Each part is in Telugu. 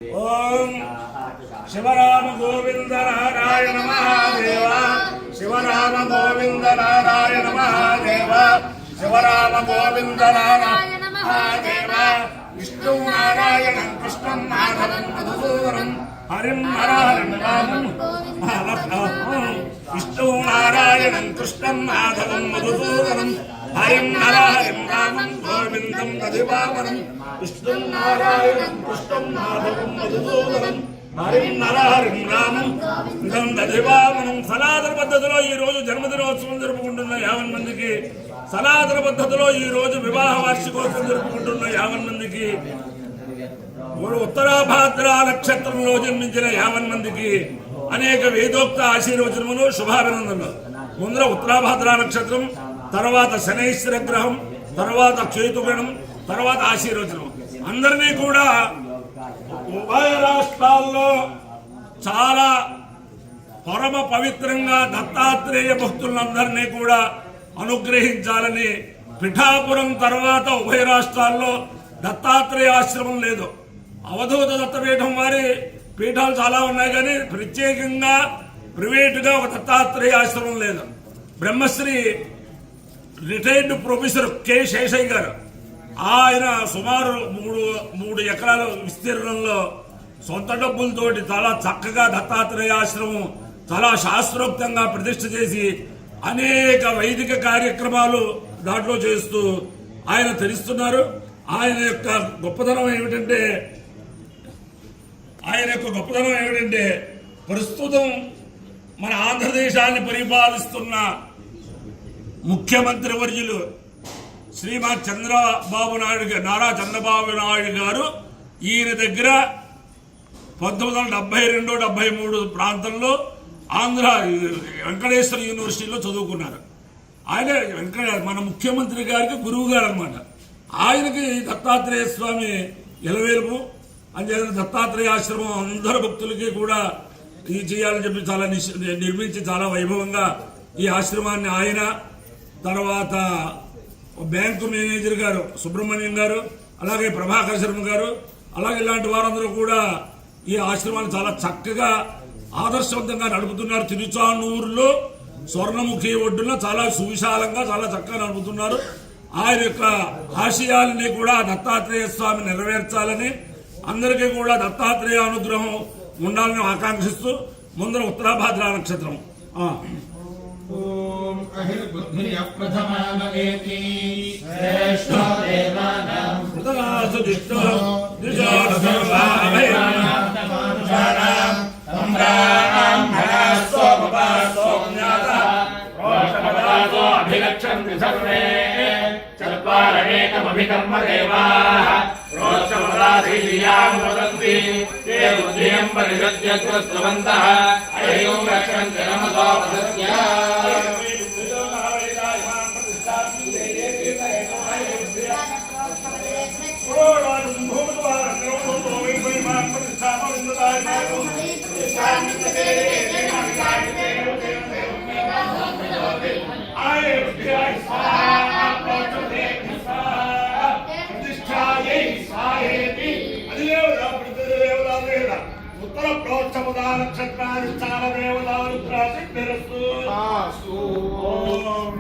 ओम शिवराम गोविंद नारायण महादेव शिवराम गोविंद नारायण महादेव शिवराम गोविंद नारायण महादेव विष्णु नारायण कृष्ण माधवं मधुसूदनं हरिं हरहरं रामं विष्णु नारायण कृष्ण माधवं मधुसूदनं हरिं हरहरं रामं गोविंदं दधिवामनं विष्णु नारायण कृष्ण माधवं मधुसूदनं हरिं हरहरं रामं गोविंदं दधिवामनं సనాతన పద్ధతిలో ఈ రోజు జన్మదినోత్సవం జరుపుకుంటున్న 50 మందికి సనాతన పద్ధతిలో ఈ రోజు వివాహ వార్షికోత్సవం జరుపుకుంటున్న 50 మందికి ఉత్తరాభాద్ర నక్షత్రంలో జన్మించిన 50 మందికి అనేక వేదోక్త ఆశీర్వచనములు శుభాభినందనలు. ముందర ఉత్తరాభాద్ర నక్షత్రం, తర్వాత శనైశ్వర గ్రహం, తర్వాత కేతుగణం, తర్వాత ఆశీర్వచనం. అందరినీ కూడా ఉభయ రాష్ట్రాల్లో చాలా పరమ పవిత్రంగా దత్తాత్రేయ భక్తులందరినీ కూడా అనుగ్రహించాలని, పిఠాపురం తర్వాత ఉభయ రాష్ట్రాల్లో దత్తాత్రేయ ఆశ్రమం లేదు. అవధూత దత్తపీఠం వారి పీఠాలు చాలా ఉన్నాయి, కానీ ప్రత్యేకంగా ప్రైవేటుగా ఒక దత్తాత్రేయ ఆశ్రమం లేదు. Brahmasri retired professor K Seshaiah గారు, ఆయన సుమారు మూడు ఎకరాల విస్తీర్ణంలో సొంత డబ్బులతోటి చాలా చక్కగా దత్తాత్రేయ ఆశ్రమం చాలా శాస్త్రోక్తంగా ప్రతిష్ఠ చేసి అనేక వైదిక కార్యక్రమాలు దాంట్లో చేస్తూ ఆయన తెలుస్తున్నారు. ఆయన యొక్క గొప్పతనం ఏమిటంటే ప్రస్తుతం మన ఆంధ్రదేశాన్ని పరిపాలిస్తున్న ముఖ్యమంత్రి వర్యులు శ్రీమాన్ నారా చంద్రబాబు నాయుడు గారు ఈయన దగ్గర 1972-73 ప్రాంతంలో ఆంధ్ర వెంకటేశ్వర యూనివర్సిటీలో చదువుకున్నారు. ఆయన మన ముఖ్యమంత్రి గారికి గురువు గారు అనమాట. ఆయనకి దత్తాత్రేయ స్వామి ఎలవేలుపు అని దత్తాత్రేయ ఆశ్రమం అందరు భక్తులకి కూడా ఇది చేయాలని చెప్పి చాలా నిర్మించి చాలా వైభవంగా ఈ ఆశ్రమాన్ని ఆయన, తర్వాత బ్యాంకు మేనేజర్ గారు సుబ్రహ్మణ్యం గారు, అలాగే ప్రభాకర్ శర్మ గారు, అలాగే ఇలాంటి వారందరూ కూడా ఈ ఆశ్రమాన్ని చాలా చక్కగా ఆదర్శవంతంగా నడుపుతున్నారు. తిరుచానూరులో స్వర్ణముఖి ఒడ్డున చాలా సువిశాలంగా చాలా చక్కగా నడుపుతున్నారు. ఆయన యొక్క ఆశయాలని కూడా దత్తాత్రేయ స్వామి నెరవేర్చాలని, అందరికీ కూడా దత్తాత్రేయ అనుగ్రహం ఉండాలని ఆకాంక్షిస్తూ ముందర ఉత్తరాభాద్ర నక్షత్రం ఓం అహిర్బుద్ధియ ప్రథమామేతి శ్రేష్ఠో దేవానాం కృతనాసు దిష్టో ద్విజోర్సర్వాభయానాం మానుషానాం తంబ్రాణాం హరాస్తో భవాస్తో జ్ఞాత రోషపదాతో అభిలక్షంతి సర్వే చత్వారయేకమభికర్మ దేవాః రోషపదాధియాం వదంతి తే బుద్ధియం పరిషద్యత్వస్వంతః అయం రక్షంతి నమతో వదత్య ఉత్తర ప్రోక్షముదా నక్షత్రాధిష్టాన దేవతానుగ్రహసిద్ధిరస్తు. ఓం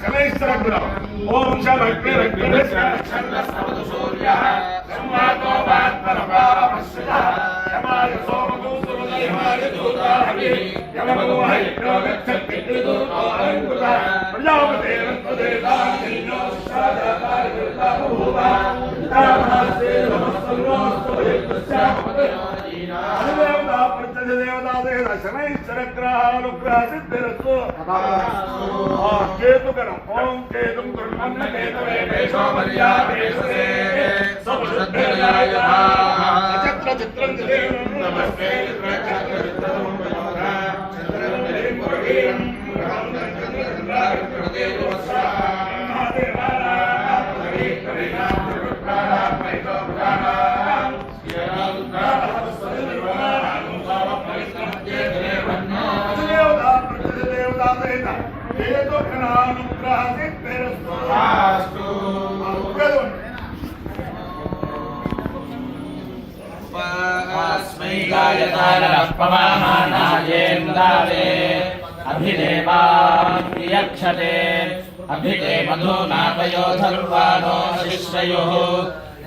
శనైశ్వరగ్రహం. ఓం శనగ్రహస్తవతు సూర్యః సంవాతో వాత్మనపాపశ్రుతః యమాయ సోమదూతరుద యమాయ దూతాహవిః యమగో హైక్రో గచ్చతి దూతో అలంకృతః ప్రజాపతేరత్వదేతానిన్నో శాదాకారికృతా బభూవ తామస్తే నమస్తోస్తు దేవతా ప్రత్యక్ష దేవతా దేవత శనైశ్వరగ్రహానుగ్రహ సిద్ధిరస్తు. కేతుగణం. ఓం కేతుం కృష్ణన్న కేతవే వేషో మర్యాదేశే సముద్రయాయః నక్షత్ర చిత్రం దేవం నమస్తే చిత్రచిత్రం చంద్రం దేవం పురవీరం तस्मै गायतारः पवमानायेन्द्रावे अभिदेवायक्षते अभिते मधुनापयोधर्वाणो शिश्रयोः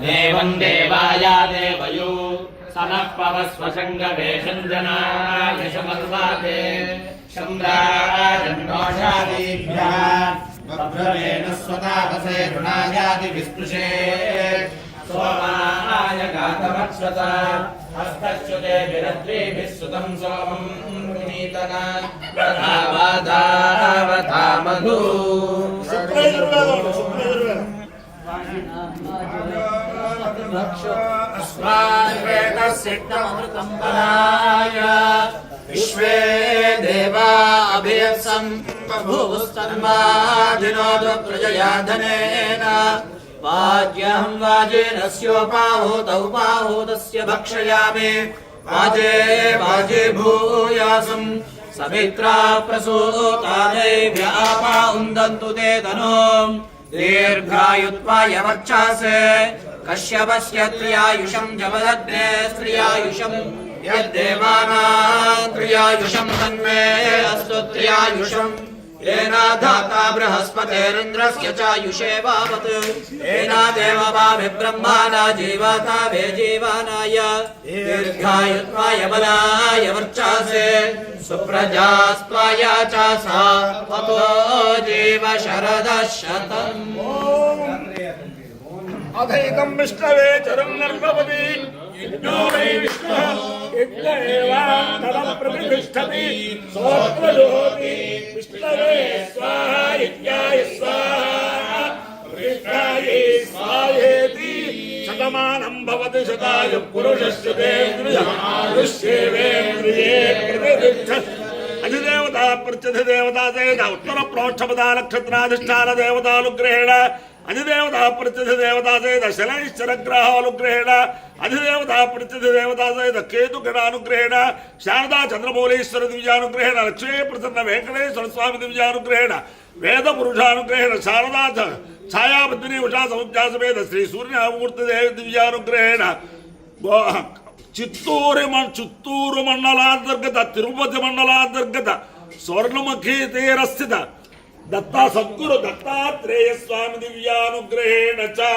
देवं देवाया देवयो सनः पवस्वशङ्गवे शञ्जनाय समर्वाते शम्राजन्नोषादीभ्यः वभ्रवेण स्वतापसे ऋणायादि विस्पृशे सोमाय गातवत्सत हस्तच्युते विरद्भिः सुतं सोमं पुनीतना प्रधावता मधु अस्मान्वेदसिद्धमृतं पराय विश्वे देवा अभियत्सं बभूवस्तन्मादिनोद प्रजया धनेन वाज्यहं वाजेन स्योपाहूतस्य भक्षयामि वाजे वाजे भूयासं समित्रा प्रसूतादेभ्य आपा उन्दन्तु ते तनूं दीर्घायुत्वाय वर्चासे कश्यपस्य त्रियायुषं जमदग्ने स्त्रियायुषं यद्देवानां त्रियायुषं तन्मे अस्तु त्रियायुषं येन धाता बृहस्पतिरिन्द्रस्य चायुषे वावत् येन देववाभिब्रह्माणा जीवता वे जीवानाय दीर्घायुत्वाय बलाय वर्चासे सुप्रजास्त्वाय च सा ततो जीव शरदः शतम् अधैकं विष्णवे चरं नर्मपति यज्ञो वै विष्णुः यज्ञ एवान्तरं प्रतिष्ठति सोऽत्रजोति विष्णवे स्वाहा यज्ञाय स्वाहा प्रतिष्ठायै स्वाहेति शतमानं भवति शताय पुरुषस्य तेन्द्रियेन्द्रिये प्रतिष्ठति अधिदेवता प्रत्यधिदेवता चेद उत्तर प्रोक्षपदा नक्षत्राधिष्ठान देवतानुग्रहेण अधिदेवता प्रत्यधिदेवता चेद शनैश्चरग्रहानुग्रहेण अधिदेवता प्रत्यधिदेवता चेद केतुगणानुग्रहेण शारदा चंद्रमौलीश्वर दिव्यानुग्रहेण लक्ष्मी प्रसन्न वेंकटेश्वर स्वामी दिव्यानुग्रहेण वेद पुरुषानुग्रहेण शारदा छाया पद्मिनी उषा समुज्जा समेत श्री सूर्यमूर्ति देवी दिव्यानुग्रहेण చిత్తూరు మండలాంతర్గత తిరుపతి మండలాంతర్గత స్వర్ణముఖి తీరస్థిత దత్తా సద్గురు దత్తాత్రేయ స్వామి దివ్యానుగ్రహేణ చ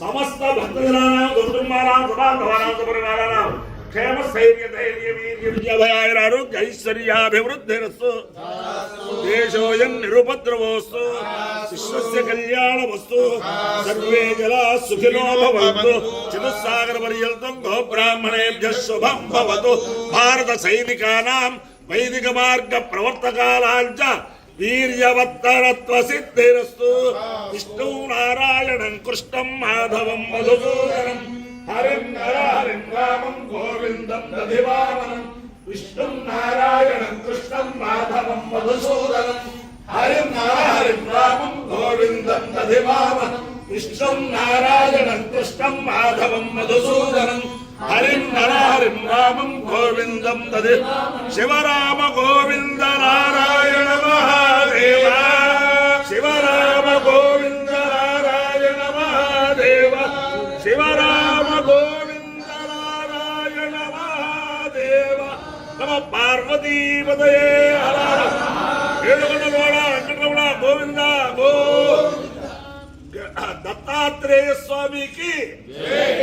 సమస్త భక్తజనానాం కుటుంబానాం సమాగమానాం సపరివారానాం క్షేమ స్థైర్య ధైర్య వీర్య విజయభయాయ ఆరోగ్య ఐశ్వర్యాభివృద్ధిరస్తు దేశోయం నిరుపద్రవోస్తు విశ్వస్య కళ్యాణమస్తు సర్వే జలా సుఖినో భవంతు చతుస్సాగర పర్యంతం గో బ్రాహ్మణేభ్యః శుభం భవతు భారత సైనికానాం వైదిక మార్గ ప్రవర్తకానాం చ వీర్యవత్తరత్వ సిద్ధిరస్తు విష్ణు నారాయణం కృష్ణం మాధవం మధుసూదనం హరిం హరిం రామం గోవిందం దధివామనం విష్ణుం నారాయణం కృష్ణం మాధవం మధుసూదనం హరిం హరిం రామం గోవిందం దధివామనం విష్ణుం నారాయణం కృష్ణం మాధవం మధుసూదనం హరిం హరిం రామం గోవిందం దధి శివరామ గోవింద నారాయణ మహాదేవ శివరామ గోవింద నారాయణ మహాదేవ శివరామ గోవింద నారాయణ మహాదేవ నమ పార్వతీపతయే హర ఏడుకొండలవాడ వెంకటరమణ గోవింద గో దత్తాత్రేయ స్వామికి జై.